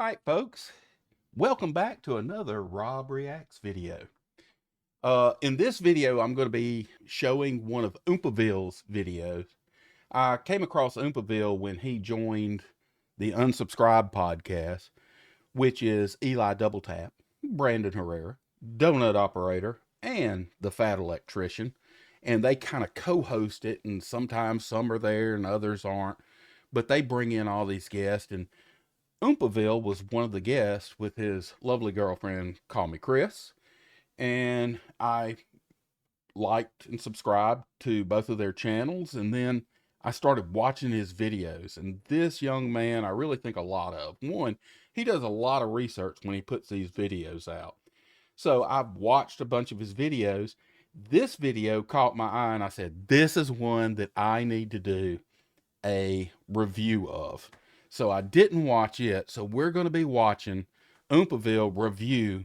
right, folks, welcome back to another Rob Reacts video. In this video, I'm going to be showing one of Oompaville's videos. I came across Oompaville when he joined the Unsubscribed podcast, which is Eli Double Tap, Brandon Herrera, Donut Operator, and the Fat Electrician. And they kind of co-host it, and sometimes some are there and others aren't. But they bring in all these guests, and Oompaville was one of the guests with his lovely girlfriend, Call Me Chris, and I liked and subscribed to both of their channels, and then I started watching his videos, and this young man I really think a lot of. One, he does a lot of research when he puts these videos out. So I've watched a bunch of his videos. This video caught my eye, and I said, this is one that I need to do a review of. So I didn't watch it. So we're going to be watching Oompaville review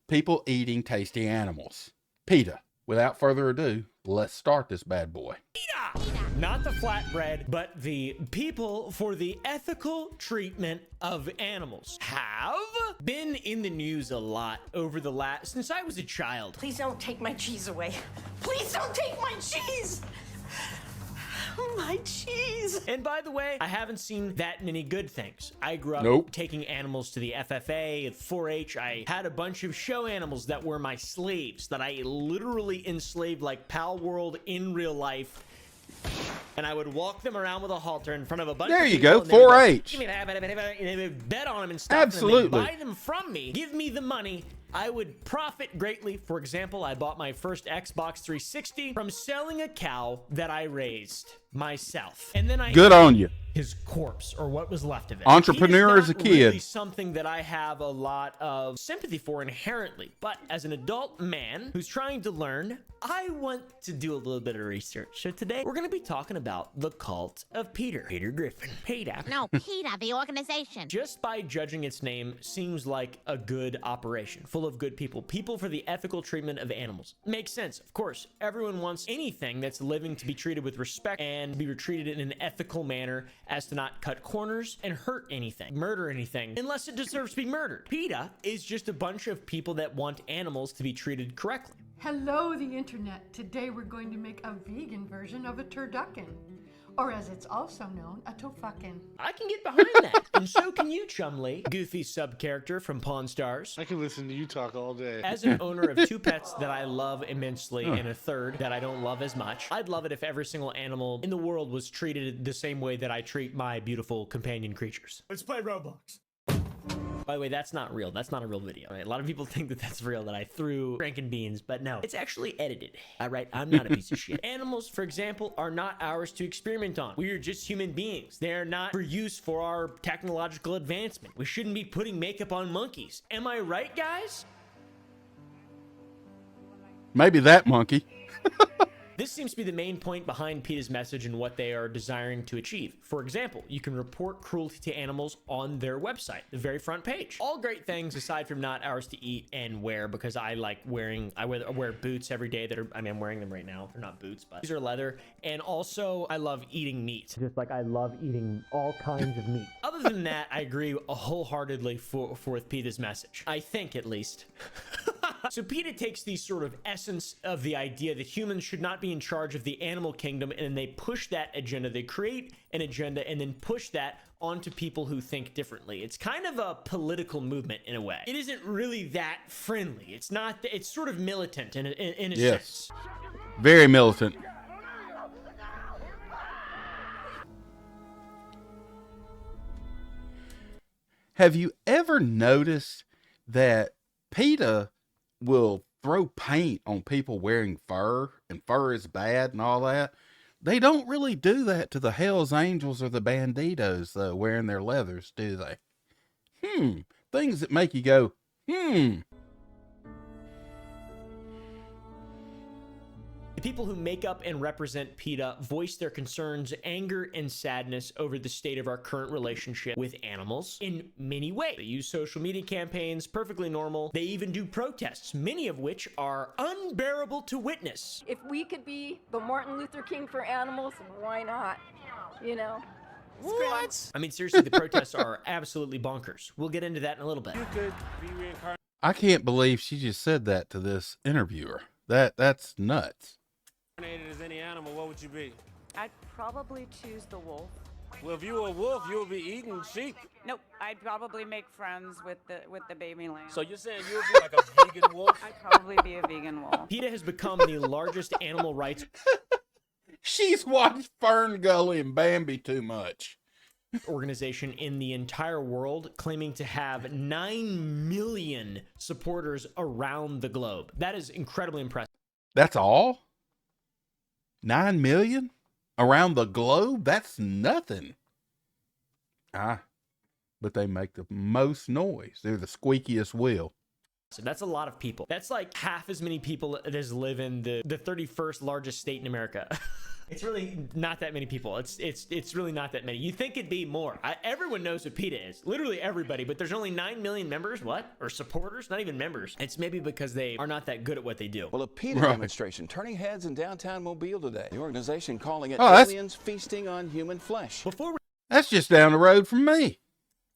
people eating tasty animals. Peta, without further ado, let's start this bad boy. Peta! Not the flatbread, but the people for the ethical treatment of animals have been in the news a lot over the since I was a child. Please don't take my cheese away. Please don't take my cheese! My cheese. And by the way, I haven't seen that many good things. I grew up taking animals to the FFA at 4-H. I had a bunch of show animals that were my slaves that I literally enslaved like Pal World in real life. And I would walk them around with a halter in front of a bunch of people. There you go, 4-H. Give me that, and they would bet on them and stuff. Absolutely. And buy them from me, give me the money. I would profit greatly. For example, I bought my first Xbox 360 from selling a cow that I raised myself. And then I good on you. His corpse, or what was left of it. Entrepreneur as a kid. Really something that I have a lot of sympathy for inherently, but as an adult man who's trying to learn, I want to do a little bit of research. So today we're going to be talking about the cult of Peter Griffin. Peta. No, Peta, the organization. Just by judging its name seems like a good operation, full of good people. People for the ethical treatment of animals. Makes sense, of course. Everyone wants anything that's living to be treated with respect and be treated in an ethical manner, as to not cut corners and hurt anything, murder anything, unless it deserves to be murdered. PETA is just a bunch of people that want animals to be treated correctly. Hello, the internet. Today we're going to make a vegan version of a turducken, or as it's also known, a tofuckin. I can get behind that, and so can you, Chumley, goofy sub-character from Pawn Stars. I can listen to you talk all day. As an owner of 2 pets that I love immensely and a third that I don't love as much, I'd love it if every single animal in the world was treated the same way that I treat my beautiful companion creatures. Let's play Roblox. By the way, that's not real. That's not a real video. Right? A lot of people think that that's real, that I threw Franken beans, but no, it's actually edited. All right, I'm not a piece of shit. Animals, for example, are not ours to experiment on. We are just human beings. They are not for use for our technological advancement. We shouldn't be putting makeup on monkeys. Am I right, guys? Maybe that monkey. This seems to be the main point behind PETA's message and what they are desiring to achieve. For example, you can report cruelty to animals on their website, the very front page. All great things aside from not ours to eat and wear, because I like wearing, I wear boots every day that are, I mean, I'm wearing them right now. They're not boots, but these are leather. And also I love eating meat. Just like I love eating all kinds of meat. Other than that, I agree wholeheartedly with PETA's message. I think, at least. So PETA takes the sort of essence of the idea that humans should not be in charge of the animal kingdom, and then they push that agenda. They create an agenda and then push that onto people who think differently. It's kind of a political movement in a way. It isn't really that friendly. It's not, it's sort of militant in a sense. Very militant. Have you ever noticed that PETA will throw paint on people wearing fur, and fur is bad and all that? They don't really do that to the Hells Angels or the Banditos, though, wearing their leathers, do they? Things that make you go, The people who make up and represent PETA voice their concerns, anger, and sadness over the state of our current relationship with animals in many ways. They use social media campaigns, perfectly normal. They even do protests, many of which are unbearable to witness. If we could be the Martin Luther King for animals, why not? You know? What? I mean, seriously, the protests are absolutely bonkers. We'll get into that in a little bit. You could be reincarnated I can't believe she just said that to this interviewer. That's nuts. as any animal. What would you be? I'd probably choose the wolf. Well, if you were a wolf, you would be eating sheep. Nope, I'd probably make friends with the baby lamb. So you're saying you would be like a vegan wolf? I'd probably be a vegan wolf. PETA has become the largest animal rights She's watched Fern Gully and Bambi too much. organization in the entire world, claiming to have 9 million supporters around the globe. That is incredibly impressive. That's all? 9 million? Around the globe? That's nothing. But they make the most noise. They're the squeakiest wheel. So that's a lot of people. That's like half as many people as live in the 31st largest state in America. It's really not that many people. It's really not that many. You think it'd be more. Everyone knows what PETA is. Literally everybody. But there's only 9 million members. What? Or supporters? Not even members. It's maybe because they are not that good at what they do. Well, a PETA demonstration turning heads in downtown Mobile today. The organization calling it that's- aliens feasting on human flesh. Before That's just down the road from me.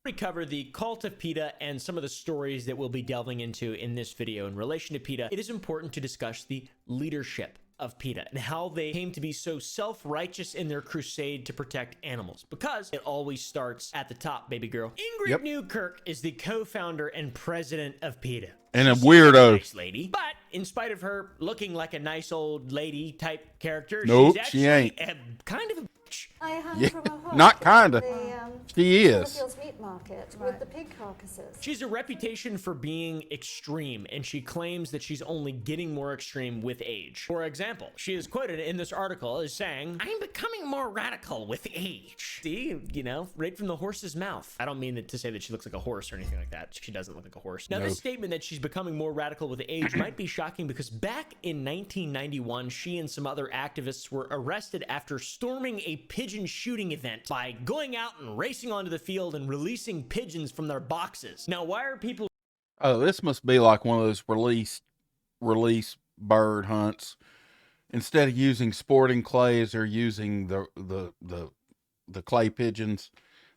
we cover the cult of PETA and some of the stories that we'll be delving into in this video in relation to PETA, it is important to discuss the leadership of PETA and how they came to be so self-righteous in their crusade to protect animals, because it always starts at the top, baby girl. Ingrid Newkirk is the co-founder and president of PETA. And a She's weirdo. nice lady, but in spite of her looking like a nice old lady type character, Nope, she's actually she ain't. kind of a bitch. I hung Yeah, from a hook not at kinda. the, She is. Oompaville's meat market with the pig carcasses. She's a reputation for being extreme, and she claims that she's only getting more extreme with age. For example, she is quoted in this article as saying, "I'm becoming more radical with age." See, you know, right from the horse's mouth. I don't mean to say that she looks like a horse or anything like that. She doesn't look like a horse. Now, this statement that she's becoming more radical with age might be shocking because back in 1991, she and some other activists were arrested after storming a pigeon shooting event by going out and racing onto the field and releasing pigeons from their boxes. Now, why are people Oh, this must be like one of those release bird hunts. Instead of using sporting clays, they're using the clay pigeons.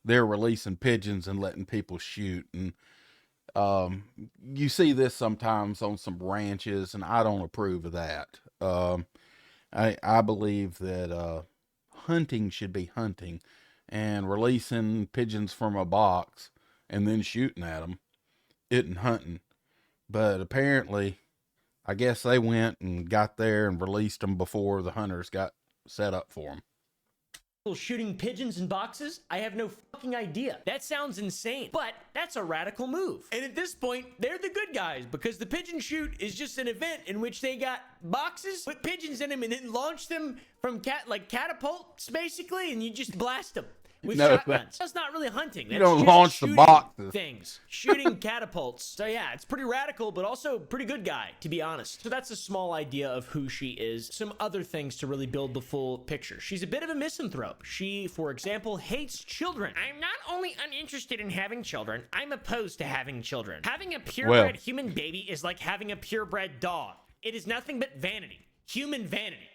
They're releasing pigeons and letting people shoot. And you see this sometimes on some ranches, and I don't approve of that. I believe that hunting should be hunting, and releasing pigeons from a box and then shooting at them isn't hunting. But apparently, I guess they went and got there and released them before the hunters got set up for them. shooting pigeons in boxes? I have no fucking idea. That sounds insane, but that's a radical move. And at this point, they're the good guys because the pigeon shoot is just an event in which they got boxes with pigeons in them and then launch them from catapults basically, and you just blast them with shotguns. That's not really hunting. That's don't just launch the shooting boxes. things. Shooting catapults. So yeah, it's pretty radical, but also pretty good guy, to be honest. So that's a small idea of who she is. Some other things to really build the full picture. She's a bit of a misanthrope. She, for example, hates children. I'm not only uninterested in having children, I'm opposed to having children. Having a purebred human baby is like having a purebred dog. It is nothing but vanity. Human vanity.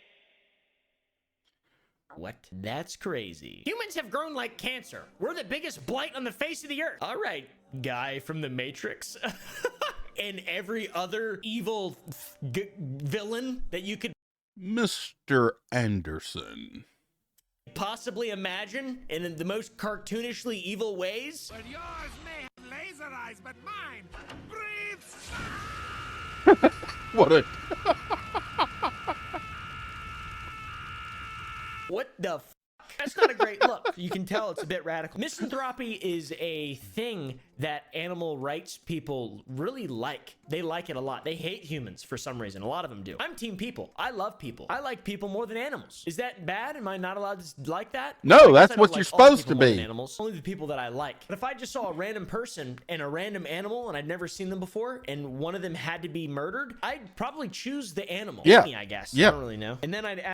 What? That's crazy. Humans have grown like cancer. We're the biggest blight on the face of the earth. All right, guy from the Matrix. And every other evil villain that you could Mr. Anderson. possibly imagine in the most cartoonishly evil ways. But yours may have laser eyes, but mine breathes. What a... What the f? That's not a great look. You can tell it's a bit radical. Misanthropy is a thing that animal rights people really like. They like it a lot. They hate humans for some reason. A lot of them do. I'm team people. I love people. I like people more than animals. Is that bad? Am I not allowed to like that? No, I guess that's I don't what like you're all people supposed to more than be. Animals. Only the people that I like. But if I just saw a random person and a random animal and I'd never seen them before and one of them had to be murdered, I'd probably choose the animal. Yeah. Me, I guess. Yeah. I don't really know. And then I'd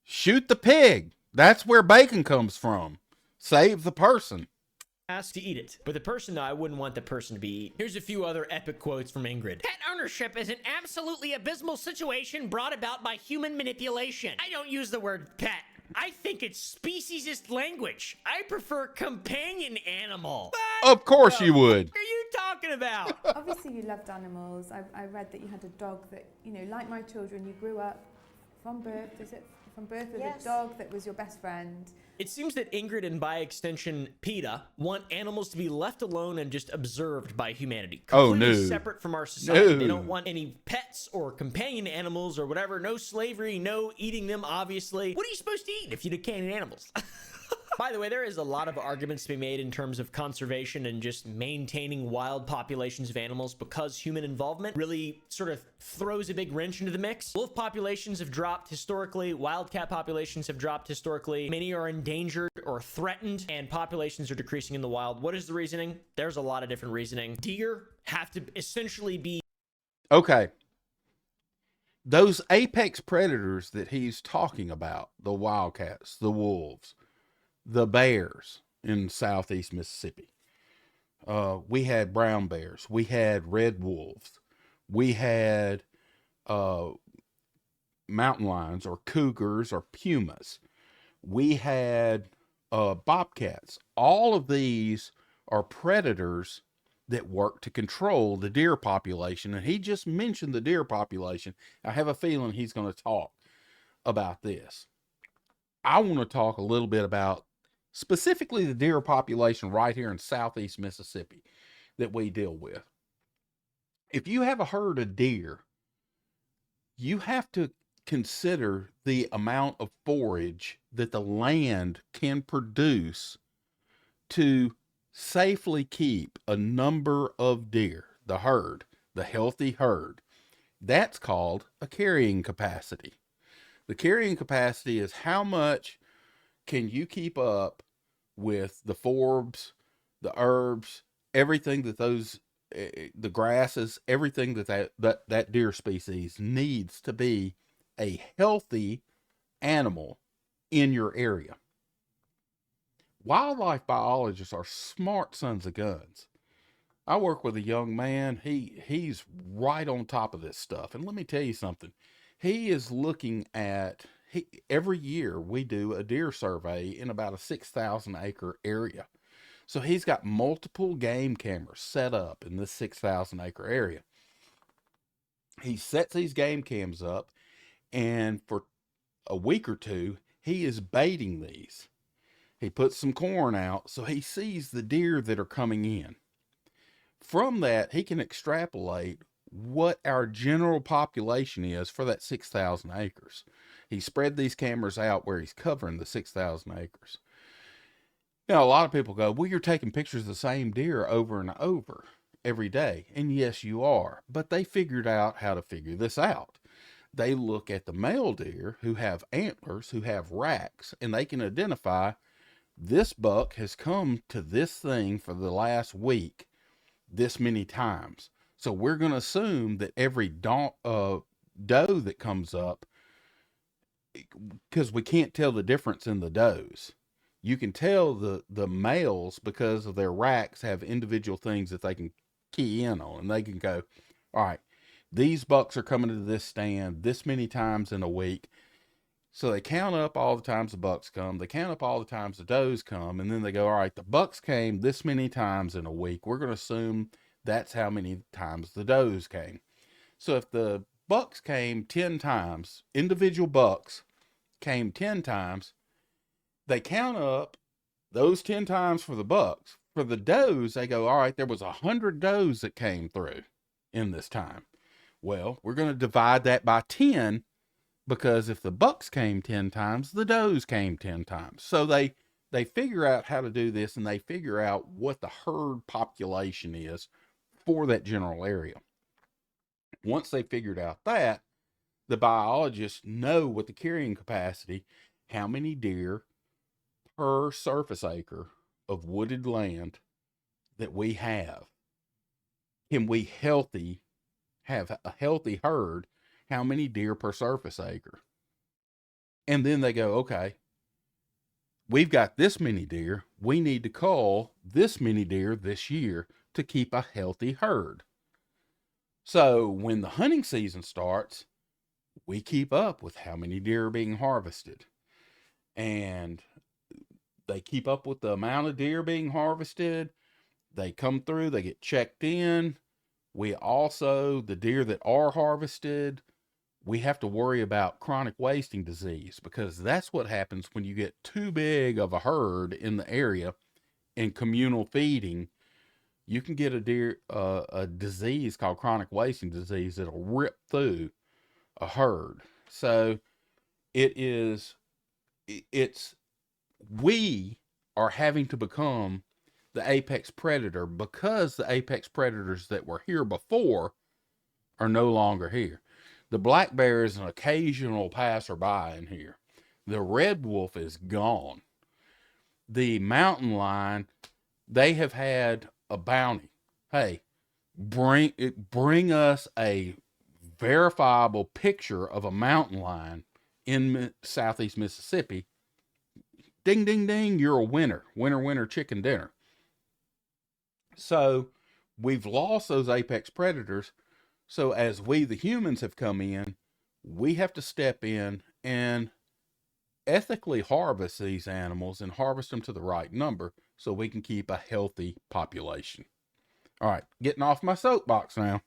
Shoot the pig. That's where bacon comes from. Save the person. to eat it. But the person, though, I wouldn't want the person to be eaten. Here's a few other epic quotes from Ingrid. Pet ownership is an absolutely abysmal situation brought about by human manipulation. I don't use the word pet. I think it's speciesist language. I prefer companion animal. Of course you would. What are you talking about? Obviously you loved animals. I read that you had a dog that, you know, like my children, you grew up from birth, is it? From birth with a dog that was your best friend. It seems that Ingrid and by extension Peta want animals to be left alone and just observed by humanity. Completely separate from our society. They don't want any pets or companion animals or whatever. No slavery, no eating them, obviously. What are you supposed to eat if you can't eat animals? By the way, there is a lot of arguments to be made in terms of conservation and just maintaining wild populations of animals because human involvement really sort of throws a big wrench into the mix. Wolf populations have dropped historically. Wildcat populations have dropped historically. Many are endangered or threatened, and populations are decreasing in the wild. What is the reasoning? There's a lot of different reasoning. Deer have to essentially be... Okay. Those apex predators that he's talking about, the wildcats, the wolves, the bears in southeast Mississippi. We had brown bears. We had red wolves. We had mountain lions or cougars or pumas. We had bobcats. All of these are predators that work to control the deer population. And he just mentioned the deer population. I have a feeling he's going to talk about this. I want to talk a little bit about specifically the deer population right here in southeast Mississippi that we deal with. If you have a herd of deer, you have to consider the amount of forage that the land can produce to safely keep a number of deer, the herd, the healthy herd. That's called a carrying capacity. The carrying capacity is how much can you keep up with the forbs, the herbs, everything that those, the grasses, everything that deer species needs to be a healthy animal in your area. Wildlife biologists are smart sons of guns. I work with a young man. He's right on top of this stuff. And let me tell you something. He is looking at, every year we do a deer survey in about a 6,000 acre area. So he's got multiple game cameras set up in this 6,000 acre area. He sets these game cams up, and for a week or two, he is baiting these. He puts some corn out so he sees the deer that are coming in. From that, he can extrapolate what our general population is for that 6,000 acres. He spread these cameras out where he's covering the 6,000 acres. Now, a lot of people go, well, you're taking pictures of the same deer over and over every day. And yes, you are. But they figured out how to figure this out. They look at the male deer who have antlers, who have racks, and they can identify this buck has come to this thing for the last week this many times. So we're going to assume that every doe that comes up, because we can't tell the difference in the does. You can tell the males because of their racks have individual things that they can key in on. And they can go, all right, these bucks are coming to this stand this many times in a week. So they count up all the times the bucks come. They count up all the times the does come. And then they go, all right, the bucks came this many times in a week. We're going to assume that's how many times the does came. So if the bucks came 10 times, individual bucks came 10 times, they count up those 10 times for the bucks. For the does, they go, all right, there was 100 does that came through in this time. Well, we're going to divide that by 10, because if the bucks came 10 times, the does came 10 times. So they figure out how to do this, and they figure out what the herd population is for that general area. Once they figured out that, the biologists know what the carrying capacity, how many deer per surface acre of wooded land that we have. Can we have a healthy herd? How many deer per surface acre? And then they go, okay, we've got this many deer. We need to cull this many deer this year to keep a healthy herd. So when the hunting season starts, we keep up with how many deer are being harvested. And they keep up with the amount of deer being harvested. They come through, they get checked in. We also, the deer that are harvested, we have to worry about chronic wasting disease, because that's what happens when you get too big of a herd in the area in communal feeding. You can get a disease called chronic wasting disease that'll rip through a herd. So we are having to become the apex predator, because the apex predators that were here before are no longer here. The black bear is an occasional passerby in here. The red wolf is gone. The mountain lion, they have had a bounty. Hey, bring us a verifiable picture of a mountain lion in southeast Mississippi. Ding, ding, ding, you're a winner. Winner, winner, chicken dinner. So we've lost those apex predators. So as we, the humans, have come in, we have to step in and ethically harvest these animals and harvest them to the right number so we can keep a healthy population. All right, getting off my soapbox now.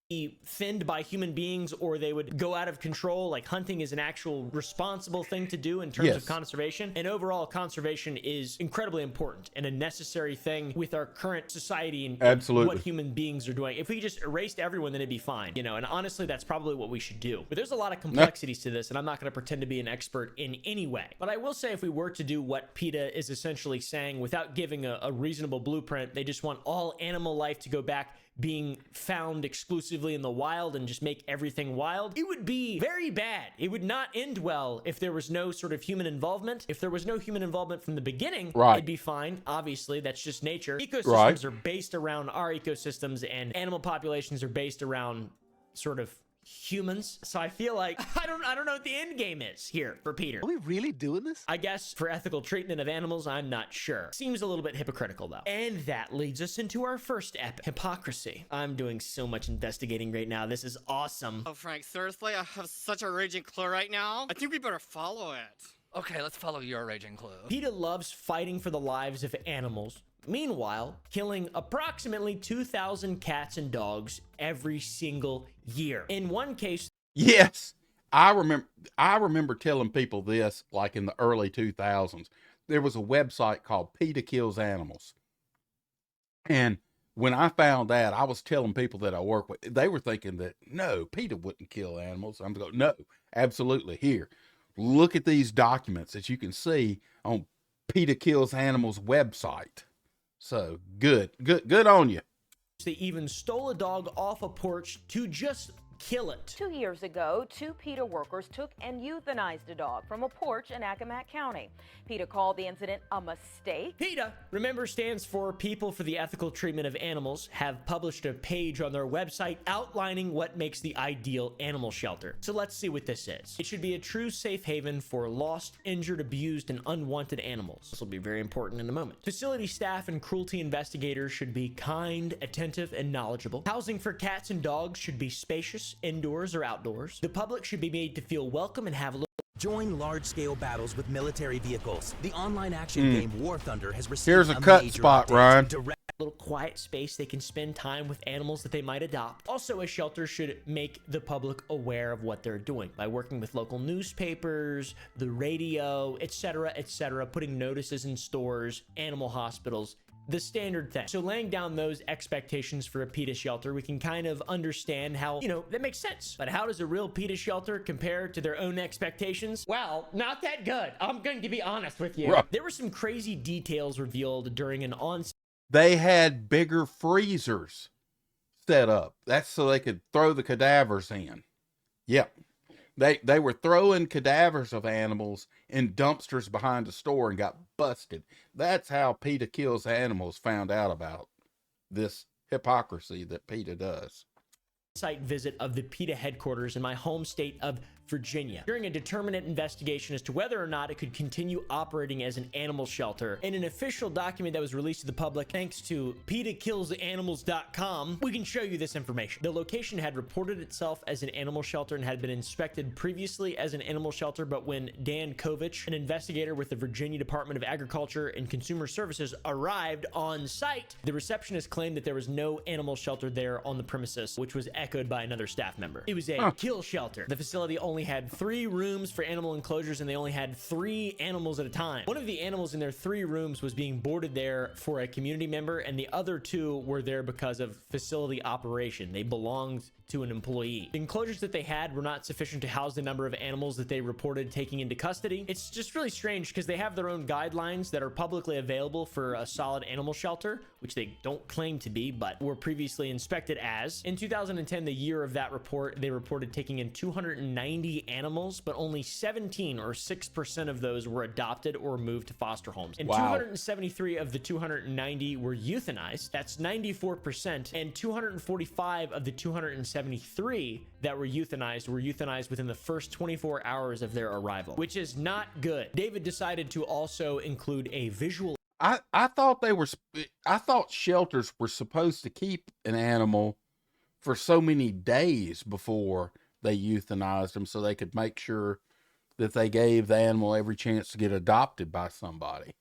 Be thinned by human beings, or they would go out of control. Like, hunting is an actual responsible thing to do in terms of conservation, and overall conservation is incredibly important and a necessary thing with our current society and what human beings are doing. If we just erased everyone, then it'd be fine, you know. And honestly, that's probably what we should do. But there's a lot of complexities to this, and I'm not going to pretend to be an expert in any way. But I will say, if we were to do what PETA is essentially saying without giving a reasonable blueprint, they just want all animal life to go back being found exclusively in the wild and just make everything wild, it would be very bad. It would not end well if there was no sort of human involvement. If there was no human involvement from the beginning, it'd be fine. Obviously, that's just nature. Ecosystems are based around our ecosystems, and animal populations are based around sort of humans. So I feel like I don't know what the end game is here for Peter. Are we really doing this? I guess for ethical treatment of animals, I'm not sure. Seems a little bit hypocritical though. And that leads us into our first epic, Hypocrisy. I'm doing so much investigating right now. This is awesome. Oh, Frank, seriously? I have such a raging clue right now. I think we better follow it. Okay, let's follow your raging clue. PETA loves fighting for the lives of animals. Meanwhile, killing approximately 2,000 cats and dogs every single year. In one case, yes, I remember telling people this, like in the early 2000s. There was a website called PETA Kills Animals. And when I found that, I was telling people that I work with, they were thinking that, no, PETA wouldn't kill animals. I'm going, no, absolutely. Here, look at these documents that you can see on PETA Kills Animals website. So good on you. They even stole a dog off a porch to just kill it. 2 years ago, 2 PETA workers took and euthanized a dog from a porch in Accomack County. PETA called the incident a mistake. PETA, remember, stands for People for the Ethical Treatment of Animals, have published a page on their website outlining what makes the ideal animal shelter. So let's see what this is. It should be a true safe haven for lost, injured, abused, and unwanted animals. This will be very important in a moment. Facility staff and cruelty investigators should be kind, attentive, and knowledgeable. Housing for cats and dogs should be spacious, indoors or outdoors. The public should be made to feel welcome and have a little. Join large-scale battles with military vehicles. The online action game War Thunder has received Here's a cut spot, Ryan. Little quiet space they can spend time with animals that they might adopt. Also, a shelter should make the public aware of what they're doing by working with local newspapers, the radio, etc., putting notices in stores, animal hospitals, the standard thing. So laying down those expectations for a PETA shelter, we can kind of understand how, you know, that makes sense. But how does a real PETA shelter compare to their own expectations? Well, not that good. I'm going to be honest with you. There were some crazy details revealed during an on-site. They had bigger freezers set up. That's so they could throw the cadavers in. Yep. They were throwing cadavers of animals in dumpsters behind the store and got busted. That's how PETA Kills Animals found out about this hypocrisy that PETA does. Site visit of the PETA headquarters in my home state of Virginia, during a determinate investigation as to whether or not it could continue operating as an animal shelter. In an official document that was released to the public thanks to PetaKillsAnimals.com, we can show you this information. The location had reported itself as an animal shelter and had been inspected previously as an animal shelter, but when Dan Kovich, an investigator with the Virginia Department of Agriculture and Consumer Services, arrived on site, the receptionist claimed that there was no animal shelter there on the premises, which was echoed by another staff member. It was a kill shelter. The facility only had 3 rooms for animal enclosures, and they only had 3 animals at a time. One of the animals in their 3 rooms was being boarded there for a community member, and the other 2 were there because of facility operation. They belonged to an employee. The enclosures that they had were not sufficient to house the number of animals that they reported taking into custody. It's just really strange because they have their own guidelines that are publicly available for a solid animal shelter, which they don't claim to be, but were previously inspected as. In 2010, the year of that report, they reported taking in 290 animals, but only 17 or 6% of those were adopted or moved to foster homes. And 273 of the 290 were euthanized. That's 94%. And 245 of the 273 that were euthanized within the first 24 hours of their arrival, which is not good. David decided to also include a visual. I thought shelters were supposed to keep an animal for so many days before they euthanized them so they could make sure that they gave the animal every chance to get adopted by somebody.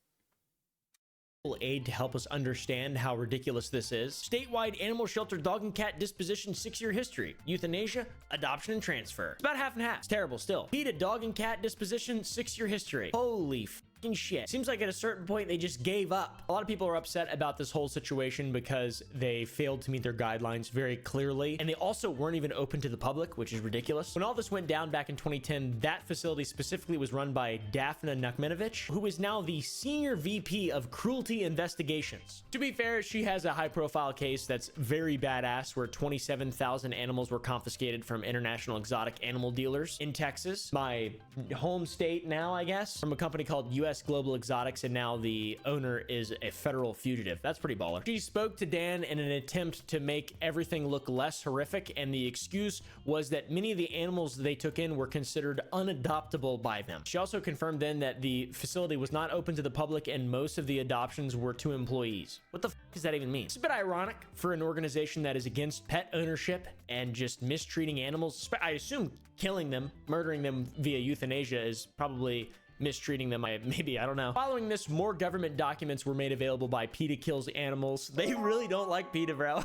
Aid to help us understand how ridiculous this is. Statewide animal shelter dog and cat disposition 6-year history. Euthanasia, adoption, and transfer. It's about half and half. It's terrible still. Peta dog and cat disposition 6-year history. Holy fucking shit. Seems like at a certain point they just gave up. A lot of people are upset about this whole situation because they failed to meet their guidelines very clearly, and they also weren't even open to the public, which is ridiculous. When all this went down back in 2010, that facility specifically was run by Daphna Nukmenovich, who is now the senior VP of cruelty investigations. To be fair, she has a high-profile case that's very badass where 27,000 animals were confiscated from international exotic animal dealers in Texas, my home state now, I guess, from a company called US Global Exotics, and now the owner is a federal fugitive. That's pretty baller. She spoke to Dan in an attempt to make everything look less horrific, and the excuse was that many of the animals they took in were considered unadoptable by them. She also confirmed then that the facility was not open to the public and most of the adoptions were to employees. What the f does that even mean? It's a bit ironic for an organization that is against pet ownership and just mistreating animals. I assume killing them, murdering them via euthanasia is probably mistreating them. I don't know. Following this, more government documents were made available by Peta Kills Animals. They really don't like PETA, bro.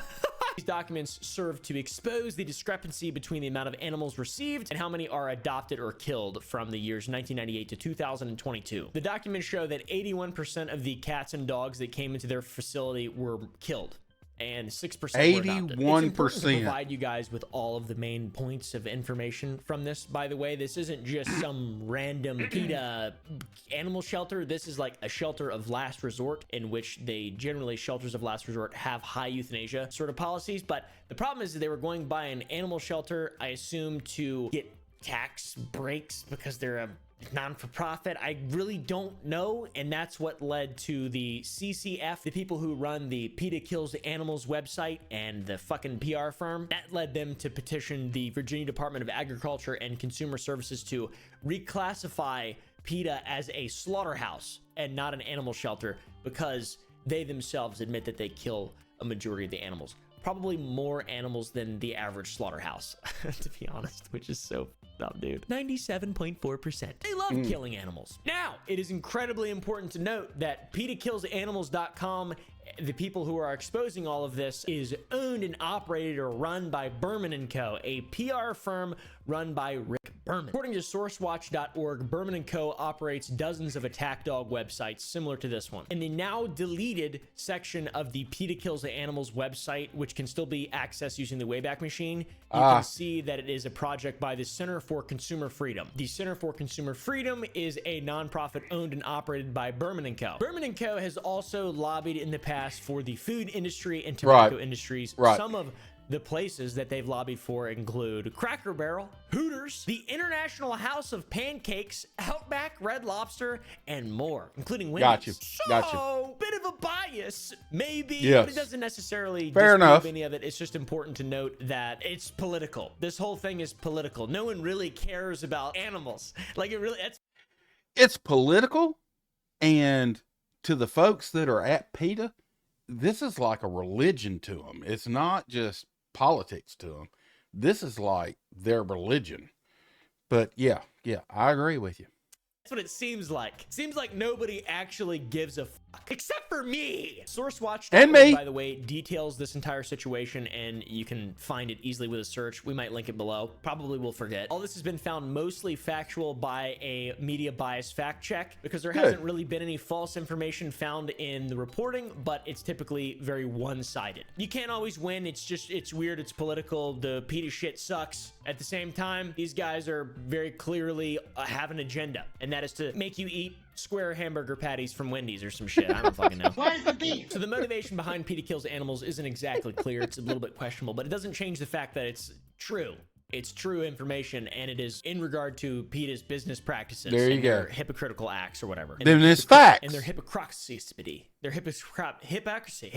These documents serve to expose the discrepancy between the amount of animals received and how many are adopted or killed from the years 1998 to 2022. The documents show that 81% of the cats and dogs that came into their facility were killed, and 6% were adopted. 81%. To provide you guys with all of the main points of information from this. By the way, this isn't just some random PETA animal shelter. This is like a shelter of last resort, in which shelters of last resort have high euthanasia sort of policies. But the problem is that they were going by an animal shelter, I assume, to get tax breaks because they're a non-for-profit. I really don't know, and that's what led to the CCF, the people who run the Peta Kills Animals website and the fucking PR firm. That led them to petition the Virginia Department of Agriculture and Consumer Services to reclassify PETA as a slaughterhouse and not an animal shelter, because they themselves admit that they kill a majority of the animals. Probably more animals than the average slaughterhouse, to be honest, which is so dumb, dude. 97.4%. They love killing animals. Now, it is incredibly important to note that PetaKillsAnimals.com, the people who are exposing all of this, is owned and operated or run by Berman & Co., a PR firm run by Rick Berman. According to sourcewatch.org, Berman & Co. operates dozens of attack dog websites similar to this one. In the now deleted section of the Peta Kills the Animals website, which can still be accessed using the Wayback Machine, you can see that it is a project by the Center for Consumer Freedom. The Center for Consumer Freedom is a nonprofit owned and operated by Berman & Co. Berman & Co. has also lobbied in the past for the food industry and tobacco industries. Some of the places that they've lobbied for include Cracker Barrel, Hooters, the International House of Pancakes, Outback, Red Lobster, and more, including Wendy's. Gotcha. So, bit of a bias, maybe, Yes. but it doesn't necessarily Fair disprove enough. any of it. It's just important to note that it's political. This whole thing is political. No one really cares about animals. Like, It's political, and to the folks that are at PETA, this is like a religion to them. It's not just politics to them. This is like their religion. But yeah, I agree with you. That's what it seems like. Seems like nobody actually gives a fuck. Except for me. SourceWatch, And me. by the way, details this entire situation, and you can find it easily with a search. We might link it below. Probably will forget. All this has been found mostly factual by a media bias fact check, because there hasn't really been any false information found in the reporting, but it's typically very one-sided. You can't always win. It's weird. It's political. The PETA shit sucks. At the same time, these guys are very clearly have an agenda, and that is to make you eat square hamburger patties from Wendy's or some shit. I don't fucking know. Where's the beef? So the motivation behind PETA kills animals isn't exactly clear. It's a little bit questionable, but it doesn't change the fact that it's true. It's true information, and it is in regard to PETA's business practices. There you and go. Their hypocritical acts or whatever. Then it's facts. And their hypocrisy. Their hypocrisy.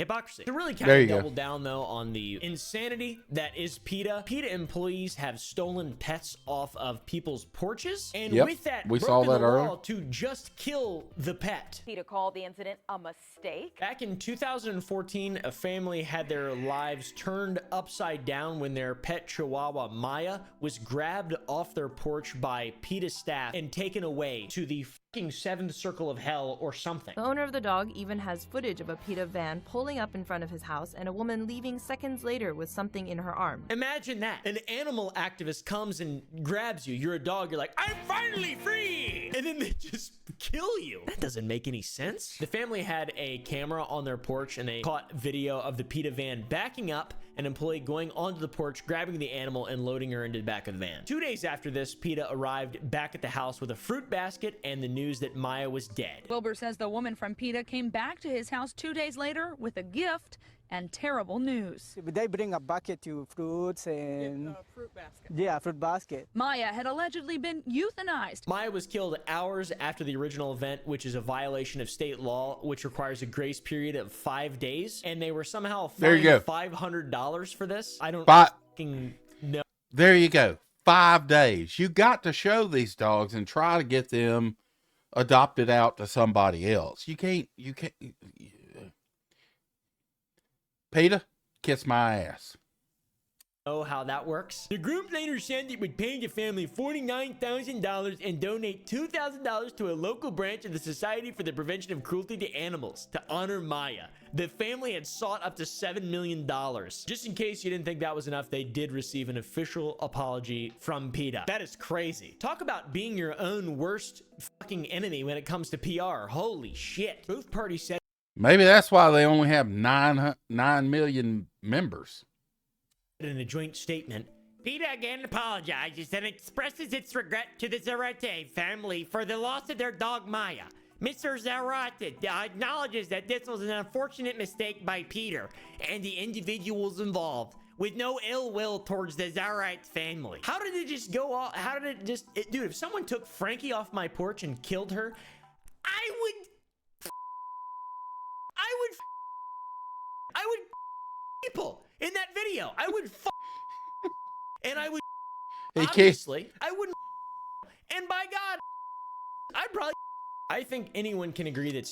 To really There kind you of go. double down, though, on the insanity that is PETA. PETA employees have stolen pets off of people's porches, and Yep, with that, we saw broken that the earlier. law to just kill the pet. PETA called the incident a mistake. Back in 2014, a family had their lives turned upside down when their pet chihuahua Maya was grabbed off their porch by PETA staff and taken away to the fucking seventh circle of hell or something. The owner of the dog even has footage of a PETA van pulling up in front of his house and a woman leaving seconds later with something in her arm. Imagine that. An animal activist comes and grabs you. You're a dog. You're like, I'm finally free. And then they just kill you. That doesn't make any sense. The family had a camera on their porch, and they caught video of the PETA van backing up, an employee going onto the porch, grabbing the animal and loading her into the back of the van. 2 days after this, PETA arrived back at the house with a fruit basket and the news that Maya was dead. Wilbur says the woman from PETA came back to his house 2 days later with a gift and terrible news. They bring a bucket to fruits and fruit basket. Yeah, fruit basket. Maya had allegedly been euthanized. Maya was killed hours after the original event, which is a violation of state law, which requires a grace period of 5 days. And they were somehow There you fined go. $500 for this. I don't Fi- fucking know. There you go. 5 days. You got to show these dogs and try to get them adopted out to somebody else. You can't. PETA, kiss my ass. Know how that works. The group later said it would pay the family $49,000 and donate $2,000 to a local branch of the Society for the Prevention of Cruelty to Animals to honor Maya. The family had sought up to $7 million. Just in case you didn't think that was enough, they did receive an official apology from PETA. That is crazy. Talk about being your own worst fucking enemy when it comes to PR. Holy shit. Both parties said Maybe that's why they only have 9 million members. in a joint statement. PETA again apologizes and expresses its regret to the Zarate family for the loss of their dog Maya. Mr. Zarate acknowledges that this was an unfortunate mistake by PETA and the individuals involved, with no ill will towards the Zarate family. How did it just go off? How did it just... dude, if someone took Frankie off my porch and killed her, I would people in that video. I would and I would obviously I wouldn't, and by God, I'd probably... I think anyone can agree that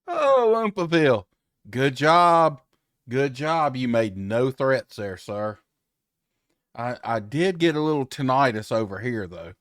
Oh, Oompaville. Good job. Good job. You made no threats there, sir. I did get a little tinnitus over here, though.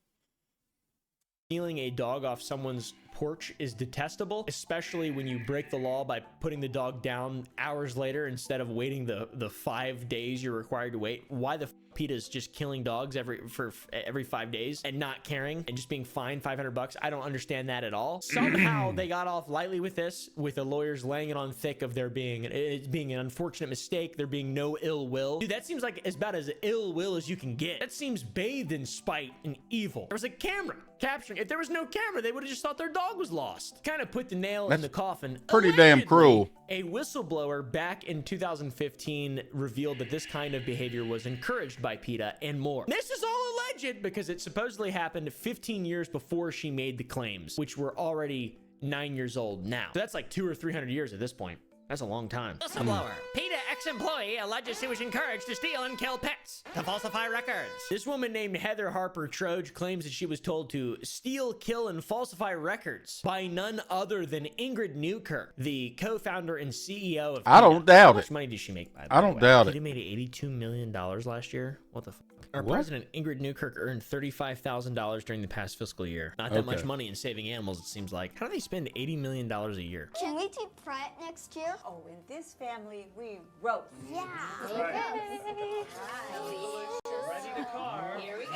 stealing a dog off someone's porch is detestable, especially when you break the law by putting the dog down hours later instead of waiting the 5 days you're required to wait. Why the PETA's just killing dogs every 5 days and not caring and just being fined $500? I don't understand that at all. Somehow they got off lightly with this, with the lawyers laying it on thick of it being an unfortunate mistake, there being no ill will. Dude, that seems like as about as ill will as you can get. That seems bathed in spite and evil. There was a camera capturing. If there was no camera, they would have just thought their dog was lost. Kind of put the nail in the coffin. Pretty damn cruel. A whistleblower back in 2015 revealed that this kind of behavior was encouraged by PETA and more. This is all alleged because it supposedly happened 15 years before she made the claims, which were already 9 years old now. So that's like 200 or 300 years at this point. That's a long time. Whistleblower. Peta ex-employee alleges he was encouraged to steal and kill pets, to falsify records. This woman named Heather Harper Troge claims that she was told to steal, kill, and falsify records by none other than Ingrid Newkirk, the co-founder and CEO of Peta. I don't doubt How much it. money did she make, by the I don't doubt it. Peta made $82 million last year. What the fuck? Our What? president, Ingrid Newkirk, earned $35,000 during the past fiscal year. Not that much money in saving animals, it seems like. How do they spend $80 million a year? Can we do Pratt next year? Oh, in this family, we roast. Yeah. Here we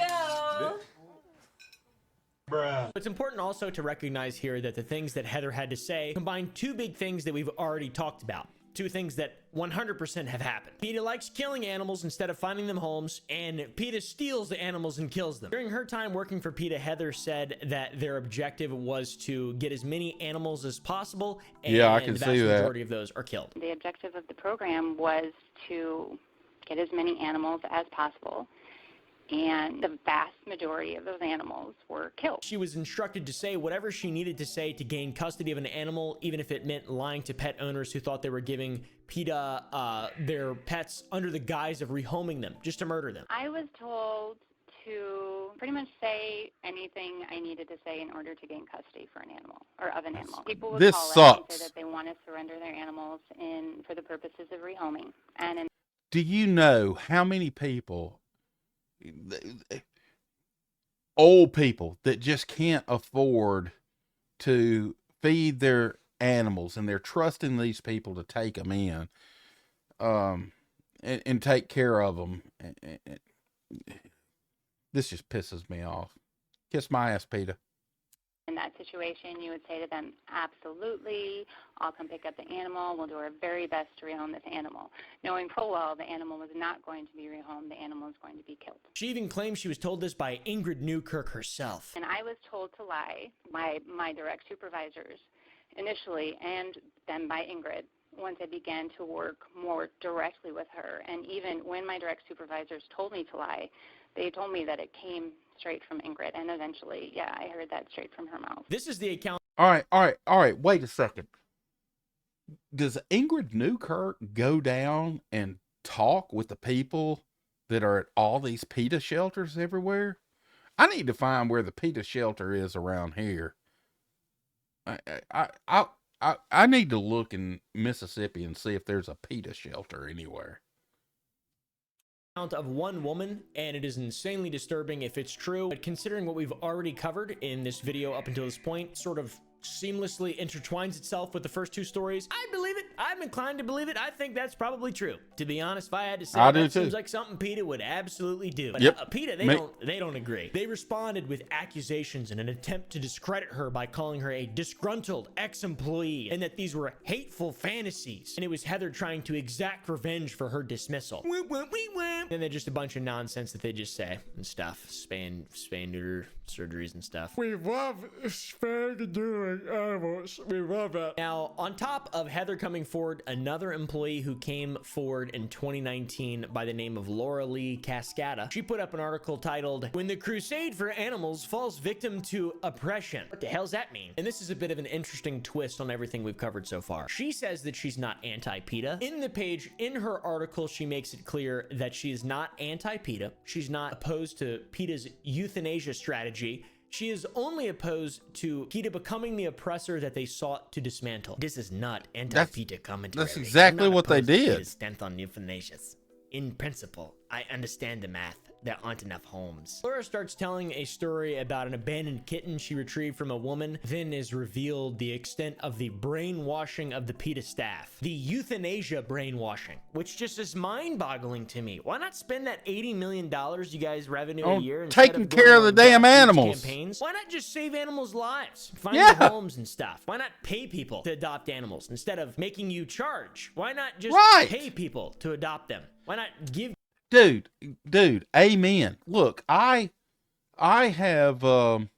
go. It's important also to recognize here that the things that Heather had to say combine two big things that we've already talked about. Two things that 100% have happened. Peta likes killing animals instead of finding them homes, and Peta steals the animals and kills them. During her time working for Peta, Heather said that their objective was to get as many animals as possible, and Yeah, I can the see vast that. majority of those are killed. The objective of the program was to get as many animals as possible, and the vast majority of those animals were killed. She was instructed to say whatever she needed to say to gain custody of an animal, even if it meant lying to pet owners who thought they were giving Peta their pets under the guise of rehoming them, just to murder them. I was told to pretty much say anything I needed to say in order to gain custody for an animal, or of an animal. People would This call in sucks. and say that they want to surrender their animals for the purposes of rehoming. And Do you know how many people, old people, that just can't afford to feed their animals, and they're trusting these people to take them in, and take care of them. This just pisses me off. Kiss my ass, Peta. in that situation, you would say to them, absolutely, I'll come pick up the animal. We'll do our very best to rehome this animal. Knowing full well the animal was not going to be rehomed, the animal was going to be killed. She even claims she was told this by Ingrid Newkirk herself. And I was told to lie by my direct supervisors initially, and then by Ingrid once I began to work more directly with her. And even when my direct supervisors told me to lie, they told me that it came straight from Ingrid. And eventually, yeah, I heard that straight from her mouth. This is the account. All right. Wait a second. Does Ingrid Newkirk go down and talk with the people that are at all these PETA shelters everywhere? I need to find where the PETA shelter is around here. I need to look in Mississippi and see if there's a PETA shelter anywhere. Of one woman, and it is insanely disturbing if it's true, but considering what we've already covered in this video up until this point, sort of seamlessly intertwines itself with the first two stories. I believe it. I'm inclined to believe it. I think that's probably true. To be honest, if I had to say, that seems like something PETA would absolutely do. But PETA, they don't agree. They responded with accusations in an attempt to discredit her by calling her a disgruntled ex-employee, and that these were hateful fantasies. And it was Heather trying to exact revenge for her dismissal. And they're just a bunch of nonsense that they just say and stuff. Spay neuter surgeries and stuff. We love spaying and neutering animals. We love it. Now, on top of Heather coming forward, another employee who came forward in 2019 by the name of Laura Lee Cascada, she put up an article titled, "When the Crusade for Animals Falls Victim to Oppression." What the hell's that mean? And this is a bit of an interesting twist on everything we've covered so far. She says that she's not anti-PETA. In the page, in her article, she makes it clear that she is not anti-PETA. She's not opposed to PETA's euthanasia strategy. She is only opposed to PETA becoming the oppressor that they sought to dismantle. This is not anti-PETA commentary. That's exactly what they did. PETA's stance on euthanasias. In principle, I understand the math. There aren't enough homes. Laura starts telling a story about an abandoned kitten she retrieved from a woman, then is revealed the extent of the brainwashing of the PETA staff. The euthanasia brainwashing, which just is mind-boggling to me. Why not spend that $80 million you guys revenue a year taking care of the damn animals? Campaigns? Why not just save animals' lives? Find them homes and stuff. Why not pay people to adopt animals instead of making you charge? Why not just pay people to adopt them? Why not give... Dude, amen. Look, I have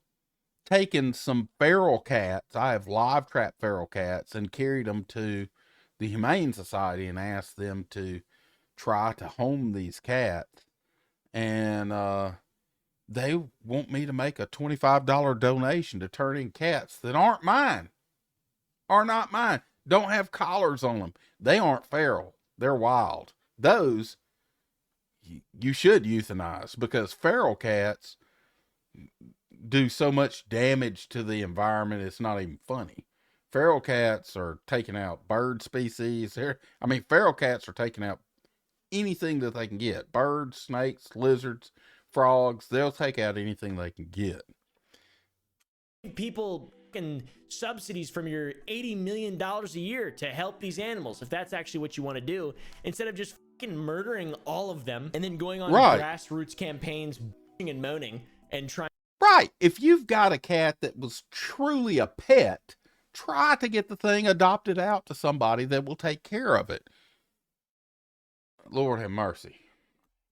taken some feral cats. I have live trapped feral cats and carried them to the Humane Society and asked them to try to home these cats. And they want me to make a $25 donation to turn in cats that aren't mine. are not mine. Don't have collars on them. They aren't feral. They're wild. Those you should euthanize, because feral cats do so much damage to the environment. It's not even funny. Feral cats are taking out bird species. Feral cats are taking out anything that they can get. Birds, snakes, lizards, frogs. They'll take out anything they can get. People fucking subsidies from your $80 million a year to help these animals, if that's actually what you want to do, instead of just fucking murdering all of them and then going on grassroots campaigns and moaning and trying. Right. If you've got a cat that was truly a pet, try to get the thing adopted out to somebody that will take care of it. Lord have mercy.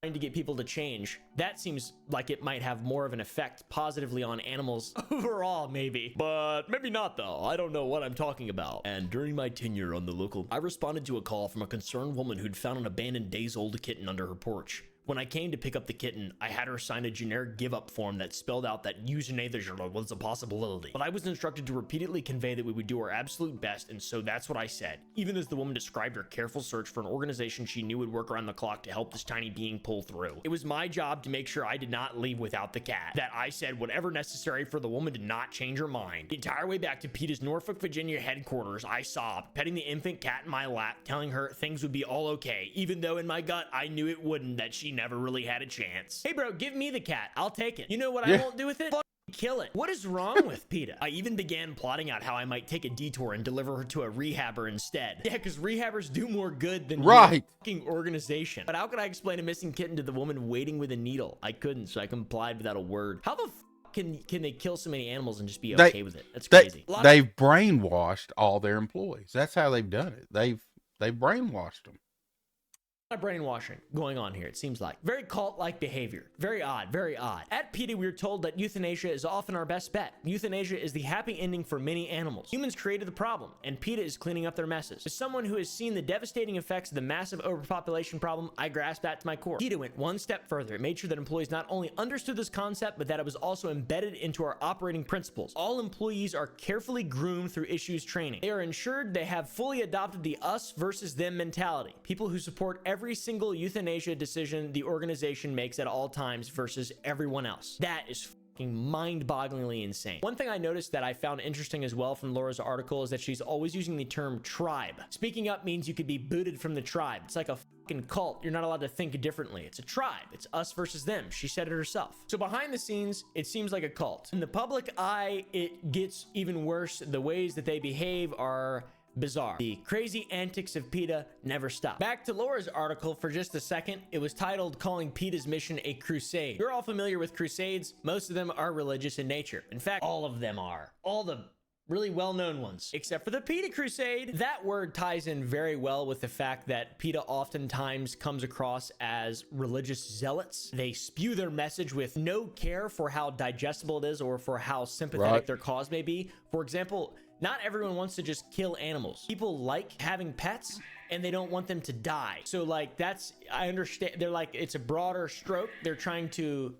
Trying to get people to change, that seems like it might have more of an effect positively on animals overall, maybe. But maybe not, though. I don't know what I'm talking about. And during my tenure on the local, I responded to a call from a concerned woman who'd found an abandoned days-old kitten under her porch. When I came to pick up the kitten, I had her sign a generic give-up form that spelled out that euthanasia was a possibility. But I was instructed to repeatedly convey that we would do our absolute best, and so that's what I said, even as the woman described her careful search for an organization she knew would work around the clock to help this tiny being pull through. It was my job to make sure I did not leave without the cat, that I said whatever necessary for the woman to not change her mind. The entire way back to Peta's Norfolk, Virginia headquarters, I sobbed, petting the infant cat in my lap, telling her things would be all okay, even though in my gut I knew it wouldn't, that she never really had a chance. Hey bro, give me the cat. I'll take it. You know what I won't do with it? Kill it. What is wrong with Peta? I even began plotting out how I might take a detour and deliver her to a rehabber instead. Yeah, because rehabbers do more good than your fucking organization. But how could I explain a missing kitten to the woman waiting with a needle? I couldn't, so I complied without a word. How the can they kill so many animals and just be okay with it? That's crazy. They've brainwashed all their employees. That's how they've done it. They've brainwashed them. Brainwashing going on here, it seems like. Very cult-like behavior. Very odd, very odd. At PETA, we are told that euthanasia is often our best bet. Euthanasia is the happy ending for many animals. Humans created the problem, and PETA is cleaning up their messes. As someone who has seen the devastating effects of the massive overpopulation problem, I grasp that to my core. PETA went one step further. It made sure that employees not only understood this concept, but that it was also embedded into our operating principles. All employees are carefully groomed through issues training. They are ensured they have fully adopted the us versus them mentality. People who support every single euthanasia decision the organization makes at all times versus everyone else. That is fucking mind-bogglingly insane. One thing I noticed that I found interesting as well from Laura's article is that she's always using the term tribe. Speaking up means you could be booted from the tribe. It's like a fucking cult. You're not allowed to think differently. It's a tribe. It's us versus them. She said it herself. So behind the scenes, it seems like a cult. In the public eye, it gets even worse. The ways that they behave are bizarre. The crazy antics of PETA never stop. Back to Laura's article for just a second. It was titled Calling PETA's Mission a Crusade. You're all familiar with crusades. Most of them are religious in nature. In fact, all of them are. All the really well-known ones, except for the PETA crusade. That word ties in very well with the fact that PETA oftentimes comes across as religious zealots. They spew their message with no care for how digestible it is or for how sympathetic their cause may be. For example, not everyone wants to just kill animals. People like having pets and they don't want them to die. So like I understand, they're like, it's a broader stroke. They're trying to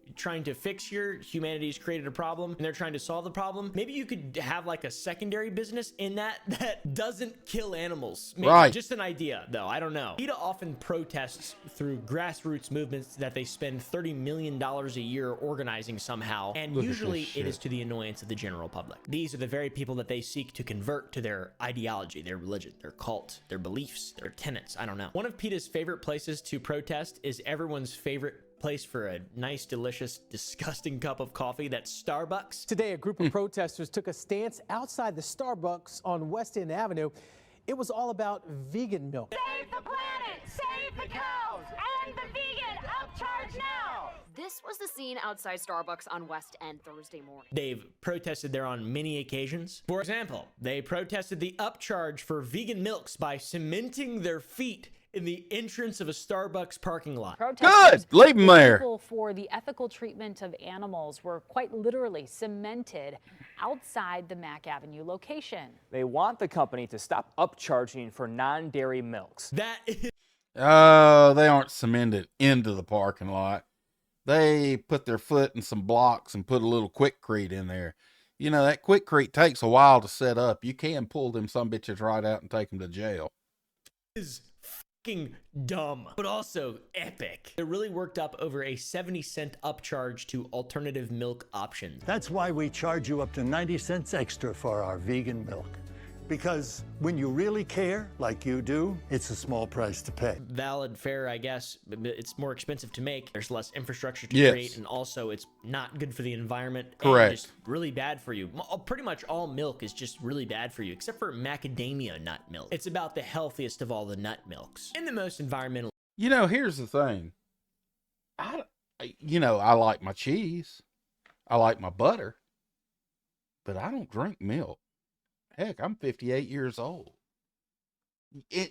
fix humanity's created a problem and they're trying to solve the problem. Maybe you could have like a secondary business in that doesn't kill animals. Maybe just an idea though, I don't know. PETA often protests through grassroots movements that they spend $30 million a year organizing somehow. And usually it is to the annoyance of the general public. These are the very people that they seek to convert to their ideology, their religion, their cult, their beliefs, their tenets. I don't know. One of PETA's favorite places to protest is everyone's favorite place for a nice, delicious, disgusting cup of coffee. That's Starbucks. Today, a group of protesters took a stance outside the Starbucks on West End Avenue. It was all about vegan milk. Save the planet! Save the cows! And the vegan upcharge now! This was the scene outside Starbucks on West End Thursday morning. They've protested there on many occasions. For example, they protested the upcharge for vegan milks by cementing their feet in the entrance of a Starbucks parking lot. Good! Leave them there. People for the ethical treatment of animals were quite literally cemented outside the Mack Avenue location. They want the company to stop upcharging for non-dairy milks. Oh, they aren't cemented into the parking lot. They put their foot in some blocks and put a little Quickcrete in there. You know, that Quikrete takes a while to set up. You can pull them some bitches right out and take them to jail. Is fucking dumb, but also epic. It really worked up over a 70-cent upcharge to alternative milk options. That's why we charge you up to 90 cents extra for our vegan milk. Because when you really care, like you do, it's a small price to pay. Valid, fair, I guess. It's more expensive to make. There's less infrastructure to Yes. create, and also it's not good for the environment. Correct. And just really bad for you. Pretty much all milk is just really bad for you, except for macadamia nut milk. It's about the healthiest of all the nut milks and the most environmental. You know, here's the thing. I like my cheese. I like my butter. But I don't drink milk. Heck, I'm 58 years old.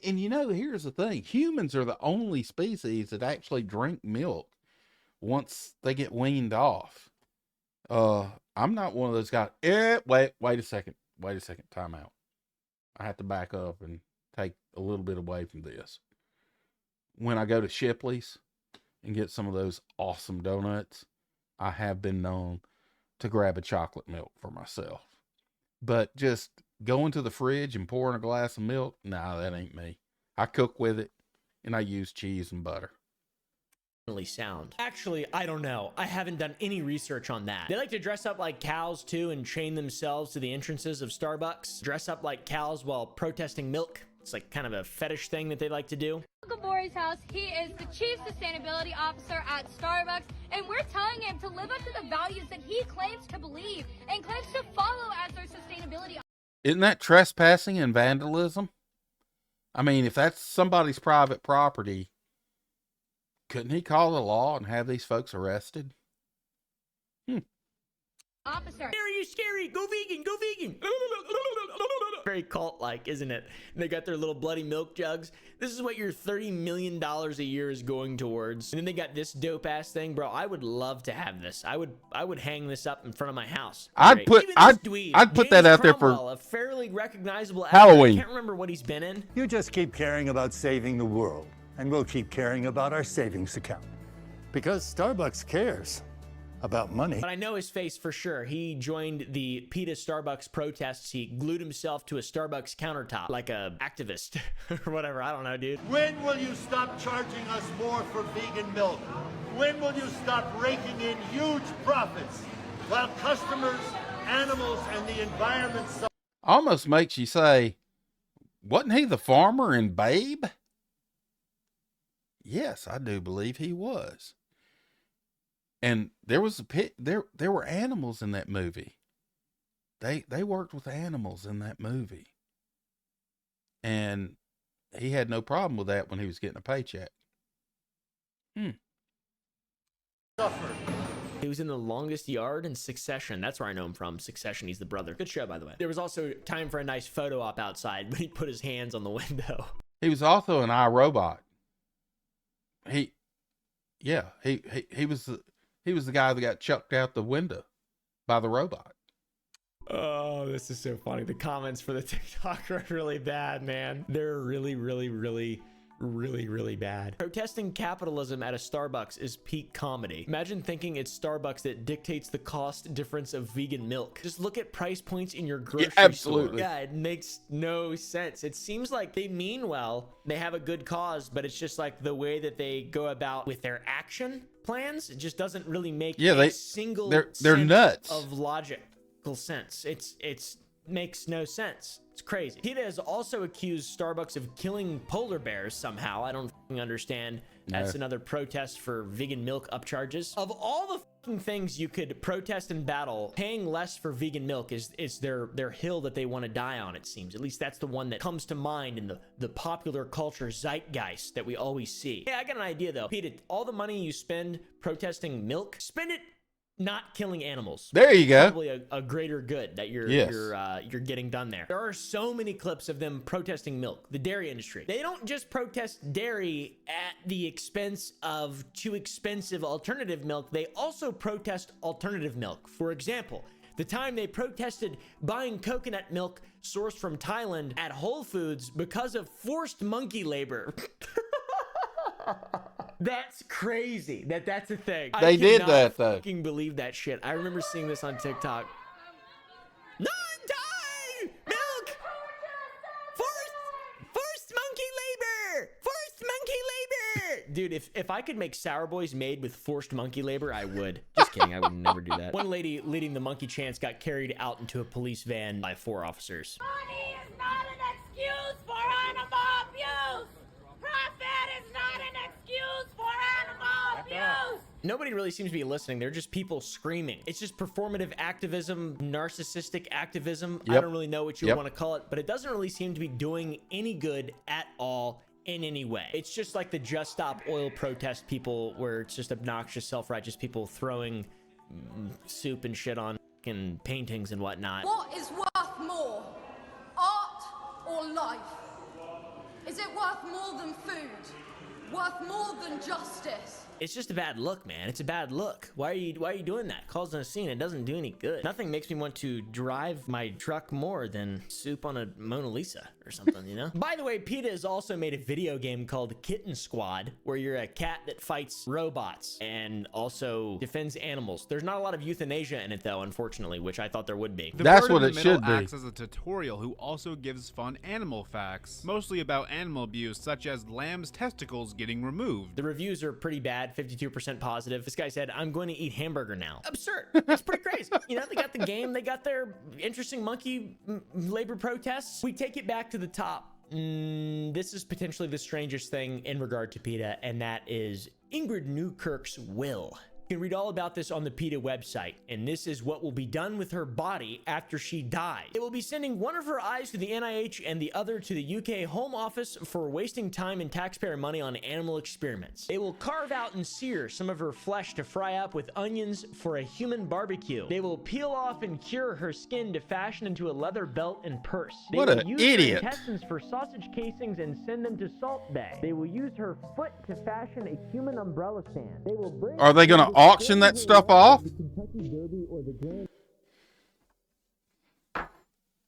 And you know, here's the thing. Humans are the only species that actually drink milk once they get weaned off. I'm not one of those guys. Wait a second. Time out. I have to back up and take a little bit away from this. When I go to Shipley's and get some of those awesome donuts, I have been known to grab a chocolate milk for myself. But just going to the fridge and pouring a glass of milk, nah, that ain't me. I cook with it, and I use cheese and butter. Sound. Actually, I don't know. I haven't done any research on that. They like to dress up like cows too and chain themselves to the entrances of Starbucks. Dress up like cows while protesting milk. It's like kind of a fetish thing that they like to do. Gabori's house. He is the chief sustainability officer at Starbucks, and we're telling him to live up to the values that he claims to believe and claims to follow as their sustainability. Isn't that trespassing and vandalism? I mean, if that's somebody's private property, couldn't he call the law and have these folks arrested? Officer. Scary, scary. Go vegan. Go vegan. Very cult-like, isn't it? And they got their little bloody milk jugs. This is what your $30 million a year is going towards. And then they got this dope-ass thing, bro. I would love to have this. I would hang this up in front of my house. I'd put that out there for a fairly recognizable Halloween. I can't remember what he's been in. You just keep caring about saving the world, and we'll keep caring about our savings account. Because Starbucks cares about money. But I know his face for sure. He joined the PETA Starbucks protests. He glued himself to a Starbucks countertop like a activist or whatever. I don't know, dude. When will you stop charging us more for vegan milk? When will you stop raking in huge profits while customers, animals, and the environment suffer? Almost makes you say, wasn't he the farmer in Babe? Yes, I do believe he was. And there was a pit. There were animals in that movie. They worked with animals in that movie, and he had no problem with that when he was getting a paycheck. He was in The Longest Yard and Succession. That's where I know him from. Succession. He's the brother. Good show, by the way. There was also time for a nice photo op outside when he put his hands on the window. He was also an iRobot. He was the guy that got chucked out the window by the robot. Oh, this is so funny. The comments for the TikTok are really bad, man. They're really, really, really, really, really bad. Protesting capitalism at a Starbucks is peak comedy. Imagine thinking it's Starbucks that dictates the cost difference of vegan milk. Just look at price points in your grocery absolutely. store. Yeah, it makes no sense. It seems like they mean well. They have a good cause, but it's just like the way that they go about with their action plans. It just doesn't really make a single they're nuts of logical sense. It's makes no sense. It's crazy. PETA has also accused Starbucks of killing polar bears somehow. I don't understand. That's another protest for vegan milk upcharges. Of all the things you could protest and battle, paying less for vegan milk is their hill that they want to die on, it seems. At least that's the one that comes to mind in the popular culture zeitgeist that we always see. Hey, I got an idea though. PETA, all the money you spend protesting milk, spend it not killing animals. There you go. Probably a greater good that you're getting done there. There are so many clips of them protesting milk, the dairy industry. They don't just protest dairy at the expense of too expensive alternative milk. They also protest alternative milk. For example, the time they protested buying coconut milk sourced from Thailand at Whole Foods because of forced monkey labor. That's crazy that's a thing. They did that though. I fucking believe that shit. I remember seeing this on TikTok. Dude, if I could make sour boys made with forced monkey labor, I would. Just kidding, I would never do that. One lady leading the monkey chants got carried out into a police van by 4 officers. Money is not an excuse for animal abuse. Profit is not an excuse for animal abuse. Nobody really seems to be listening. They're just people screaming. It's just performative activism, narcissistic activism. I don't really know what you want to call it, but it doesn't really seem to be doing any good at all in any way. It's just like the Just Stop Oil protest people, where it's just obnoxious, self-righteous people throwing soup and shit on and paintings and whatnot. What is worth more, art or life? Is it worth more than food? Worth more than justice? It's just a bad look, man. It's a bad look. Why are you doing that? Causing a scene. It doesn't do any good. Nothing makes me want to drive my truck more than soup on a Mona Lisa or something, you know? By the way, Peta has also made a video game called Kitten Squad, where you're a cat that fights robots and also defends animals. There's not a lot of euthanasia in it, though, unfortunately, which I thought there would be. That's what it should be. Acts as a tutorial who also gives fun animal facts, mostly about animal abuse, such as lamb's testicles getting removed. The reviews are pretty bad. 52% positive. This guy said, I'm going to eat hamburger now. Absurd. That's pretty crazy. You know, they got the game. They got their interesting monkey labor protests. We take it back to the top. This is potentially the strangest thing in regard to Peta, and that is Ingrid Newkirk's will. You can read all about this on the Peta website, and this is what will be done with her body after she dies. It will be sending one of her eyes to the NIH and the other to the UK Home Office for wasting time and taxpayer money on animal experiments. They will carve out and sear some of her flesh to fry up with onions for a human barbecue. They will peel off and cure her skin to fashion into a leather belt and purse. They What will an use idiot. her intestines for sausage casings and send them to Salt Bay. They will use her foot to fashion a human umbrella stand. They will bring Are they going to auction that stuff off?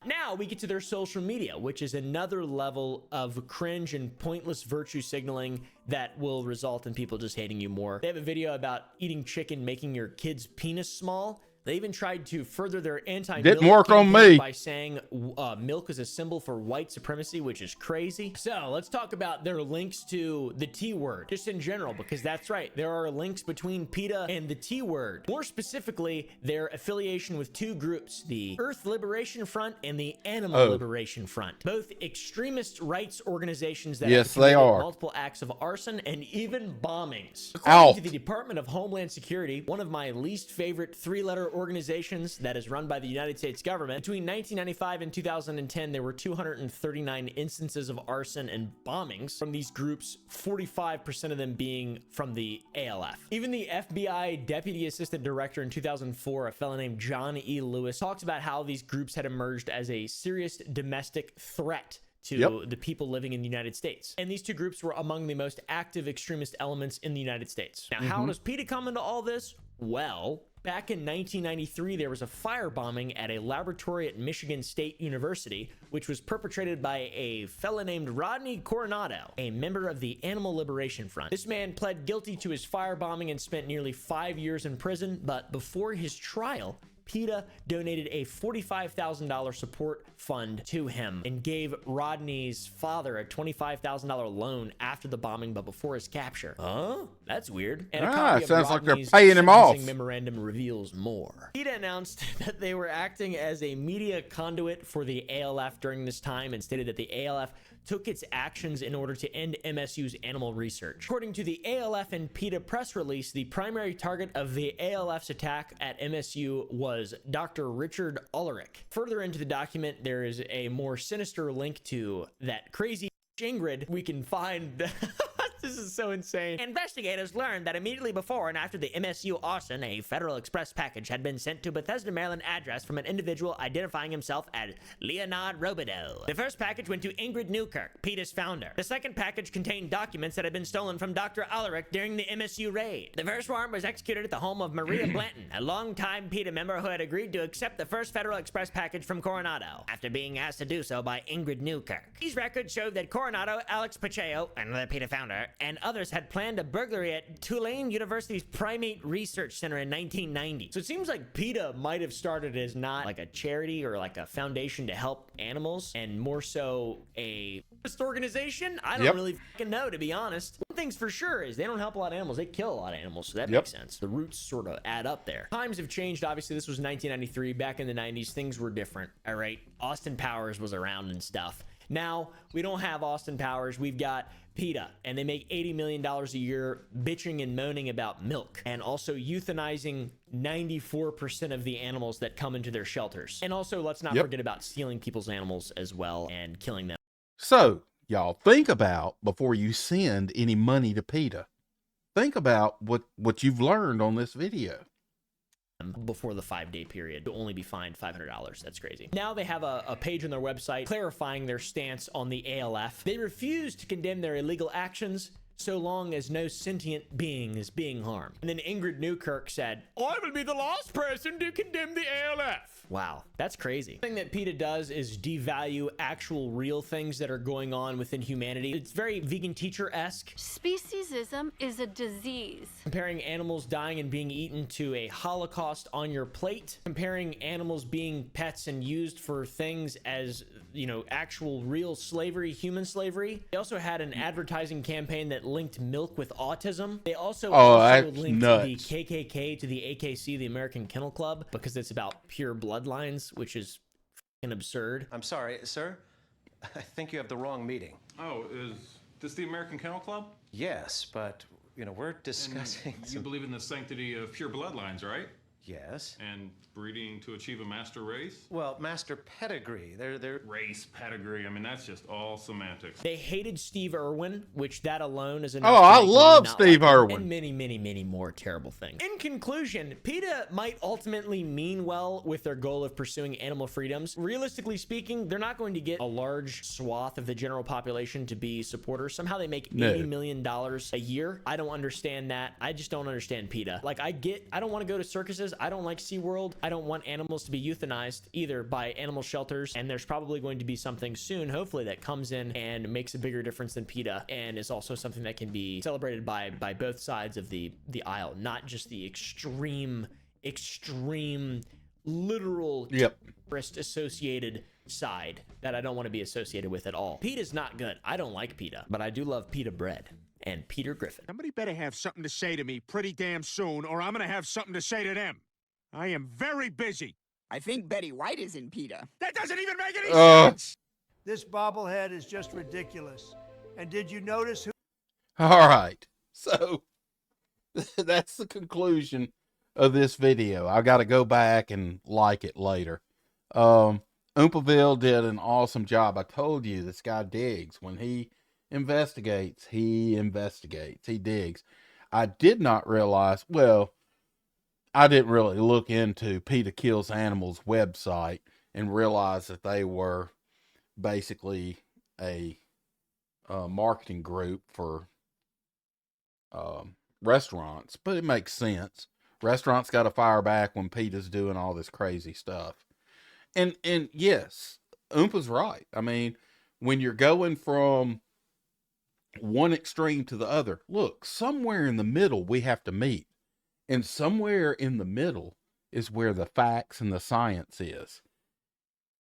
Now we get to their social media, which is another level of cringe and pointless virtue signaling that will result in people just hating you more. They have a video about eating chicken making your kid's penis small. They even tried to further their anti-milk Didn't work on campaign me. by saying milk is a symbol for white supremacy, which is crazy. So let's talk about their links to the T-word, just in general, because that's right. There are links between PETA and the T-word. More specifically, their affiliation with 2 groups, the Earth Liberation Front and the Animal Liberation Front. Both extremist rights organizations that have committed multiple acts of arson and even bombings. According to the Department of Homeland Security, one of my least favorite 3-letter organizations that is run by the United States government, between 1995 and 2010, there were 239 instances of arson and bombings from these groups, 45% of them being from the ALF. Even the FBI Deputy Assistant Director in 2004, a fellow named John E. Lewis, talks about how these groups had emerged as a serious domestic threat to the people living in the United States. And these 2 groups were among the most active extremist elements in the United States. Now, how does PETA come into all this? Well, back in 1993, there was a firebombing at a laboratory at Michigan State University, which was perpetrated by a fella named Rodney Coronado, a member of the Animal Liberation Front. This man pled guilty to his firebombing and spent nearly 5 years in prison, but before his trial, PETA donated a $45,000 support fund to him and gave Rodney's father a $25,000 loan after the bombing, but before his capture. Huh? That's weird. And a copy of sounds like they're Rodney's paying him off. sentencing memorandum reveals more. PETA announced that they were acting as a media conduit for the ALF during this time and stated that the ALF took its actions in order to end MSU's animal research. According to the ALF and PETA press release, the primary target of the ALF's attack at MSU was Dr. Richard Ulrich. Further into the document, there is a more sinister link to that crazy Ingrid. We can find This is so insane. Investigators learned that immediately before and after the MSU arson, a Federal Express package had been sent to Bethesda, Maryland address from an individual identifying himself as Leonard Robideau. The first package went to Ingrid Newkirk, PETA's founder. The second package contained documents that had been stolen from Dr. Ulrich during the MSU raid. The first warrant was executed at the home of Maria Blanton, a longtime PETA member who had agreed to accept the first Federal Express package from Coronado, after being asked to do so by Ingrid Newkirk. These records showed that Coronado, Alex Pacheco, another PETA founder, and others had planned a burglary at Tulane University's Primate Research Center in 1990. So it seems like PETA might have started as not like a charity or like a foundation to help animals, and more so a organization. I don't really fucking know, to be honest. One thing's for sure is they don't help a lot of animals. They kill a lot of animals, so that makes sense. The roots sort of add up there. Times have changed. Obviously, this was 1993. Back in the 90s, things were different. All right, Austin Powers was around and stuff. Now, we don't have Austin Powers. We've got PETA, and they make $80 million a year bitching and moaning about milk, and also euthanizing 94% of the animals that come into their shelters. And also, let's not forget about stealing people's animals as well and killing them. So, y'all think about, before you send any money to PETA, think about what you've learned on this video. Before the 5-day period, to only be fined $500. That's crazy. Now they have a page on their website clarifying their stance on the ALF. They refuse to condemn their illegal actions so long as no sentient being is being harmed. And then Ingrid Newkirk said, I will be the last person to condemn the ALF. Wow, that's crazy. The thing that PETA does is devalue actual real things that are going on within humanity. It's very vegan teacher-esque. Speciesism is a disease. Comparing animals dying and being eaten to a holocaust on your plate. Comparing animals being pets and used for things as, you know, actual real slavery, human slavery. They also had an advertising campaign that linked milk with autism. They also, linked the KKK to the AKC, the American Kennel Club, because it's about pure bloodlines, which is fucking absurd. I'm sorry, sir. I think you have the wrong meeting. Oh, is this the American Kennel Club? Yes, but, you know, we're discussing... You believe in the sanctity of pure bloodlines, right? Yes. And breeding to achieve a master race? Well, master pedigree. They're... Race, pedigree, I mean, that's just all semantics. They hated Steve Irwin, which that alone is enough. Oh, I love Steve Irwin. And many, many, many more terrible things. In conclusion, PETA might ultimately mean well with their goal of pursuing animal freedoms. Realistically speaking, they're not going to get a large swath of the general population to be supporters. Somehow they make $80 million a year. I don't understand that. I just don't understand PETA. Like, I don't want to go to circuses. I don't like SeaWorld. I don't want animals to be euthanized either by animal shelters. And there's probably going to be something soon, hopefully, that comes in and makes a bigger difference than PETA, and is also something that can be celebrated by both sides of the aisle, not just the extreme literal terrorist associated side that I don't want to be associated with at all. PETA's not good. I don't like PETA, but I do love PETA bread and Peter Griffin. Somebody better have something to say to me pretty damn soon, or I'm gonna have something to say to them. I am very busy. I think Betty White is in PETA. That doesn't even make any sense! This bobblehead is just ridiculous. And did you notice who... All right. So that's the conclusion of this video. I got to go back and like it later. Oompaville did an awesome job. I told you this guy digs. When he investigates, he digs. I did not realize, well, I didn't really look into PETA Kills Animals website and realize that they were basically a marketing group for restaurants, but it makes sense. Restaurants got to fire back when PETA's doing all this crazy stuff. And yes, Oompa's right. I mean, when you're going from one extreme to the other, look, somewhere in the middle we have to meet. And somewhere in the middle is where the facts and the science is.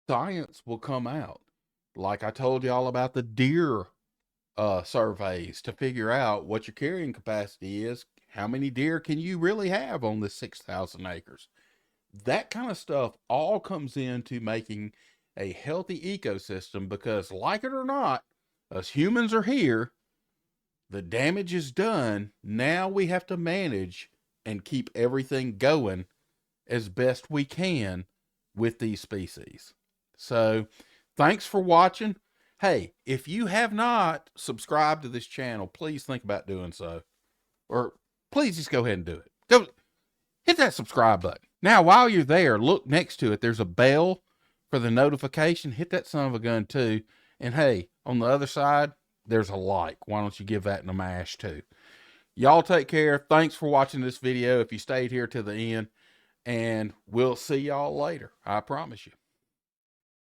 Science will come out. Like I told y'all about the deer surveys to figure out what your carrying capacity is. How many deer can you really have on this 6,000 acres? That kind of stuff all comes into making a healthy ecosystem, because like it or not, us humans are here. The damage is done. Now we have to manage and keep everything going as best we can with these species. So thanks for watching. Hey, if you have not subscribed to this channel, please think about doing so. Or please just go ahead and do it. Go hit that subscribe button. Now, while you're there, look next to it. There's a bell for the notification. Hit that son of a gun too. And hey, on the other side, there's a like. Why don't you give that a mash too? Y'all take care. Thanks for watching this video if you stayed here to the end. And we'll see y'all later. I promise you.